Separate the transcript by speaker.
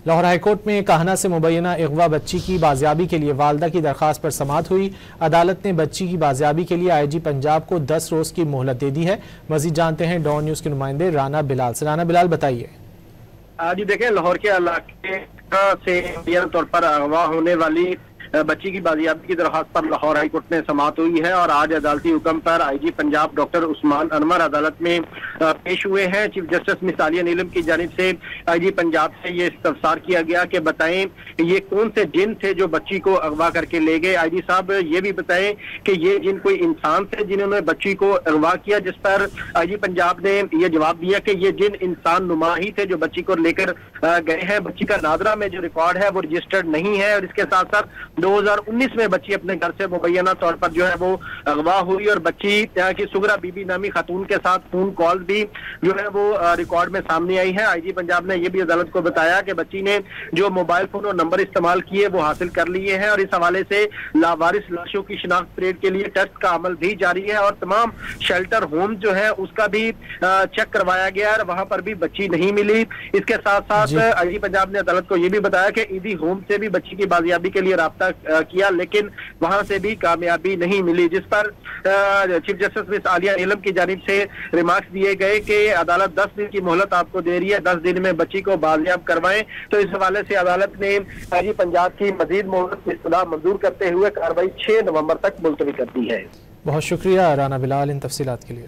Speaker 1: Lahore high court में काहना से मुबैना अगवा बच्ची की बाजियाबी के लिए वालदा की दरख्वास्त पर समाअत हुई। अदालत ने बच्ची की बाजियाबी के लिए IG पंजाब को 10 रोज की मोहलत दे दी है। मजीद जानते हैं डॉन न्यूज के नुमाइंदे राना बिलाल से। राना बिलाल, बताइए।
Speaker 2: जी देखें, लाहौर के इलाके से मुबैना तौर पर अगवा होने वाली बच्ची की बाजियाबी की दरख्वास्त पर लाहौर हाईकोर्ट में समाअत हुई है और आज अदालती हुक्म पर IG पंजाब डॉक्टर उस्मान अनवर अदालत में पेश हुए हैं। चीफ जस्टिस मिस आलिया नीलम की जानिब से IG पंजाब से ये इस्तफसार किया गया कि बताएं ये कौन से जिन थे जो बच्ची को अगवा करके ले गए। IG साहब ये भी बताएं कि ये जिन कोई इंसान थे जिन्होंने बच्ची को अगवा किया, जिस पर IG पंजाब ने ये जवाब दिया कि ये जिन इंसान नुमा ही थे जो बच्ची को लेकर गए हैं। बच्ची का नादरा में जो रिकॉर्ड है वो रजिस्टर्ड नहीं है और इसके साथ साथ 2019 में बच्ची अपने घर से मुबैना तौर पर जो है वो अगवा हुई और बच्ची की सुगरा बीबी नामी खातून के साथ फोन कॉल भी जो है वो रिकॉर्ड में सामने आई है। IG पंजाब ने ये भी अदालत को बताया कि बच्ची ने जो मोबाइल फोन और नंबर इस्तेमाल किए वो हासिल कर लिए हैं और इस हवाले से लावारिस लाशों की शिनाख्त परेड के लिए टेस्ट का अमल भी जारी है और तमाम शेल्टर होम जो है उसका भी चेक करवाया गया और वहां पर भी बच्ची नहीं मिली। इसके साथ साथ IG पंजाब ने अदालत को ये भी बताया कि ईदी होम से भी बच्ची की बाजियाबी के लिए राब्ता किया लेकिन वहां से भी कामयाबी नहीं मिली, जिस पर चीफ जस्टिस मिस आलिया नीलम की जानिब से रिमार्क्स दिए गए कि अदालत 10 दिन की मोहलत आपको दे रही है, 10 दिन में बच्ची को बाजियाब करवाएं। तो इस हवाले से अदालत ने IG पंजाब की मजीद मोहलत की इस्तदा मंजूर करते हुए कार्रवाई 6 नवंबर तक मुलतवी कर दी है।
Speaker 1: बहुत शुक्रिया राना बिलाल इन तफसीलात के लिए।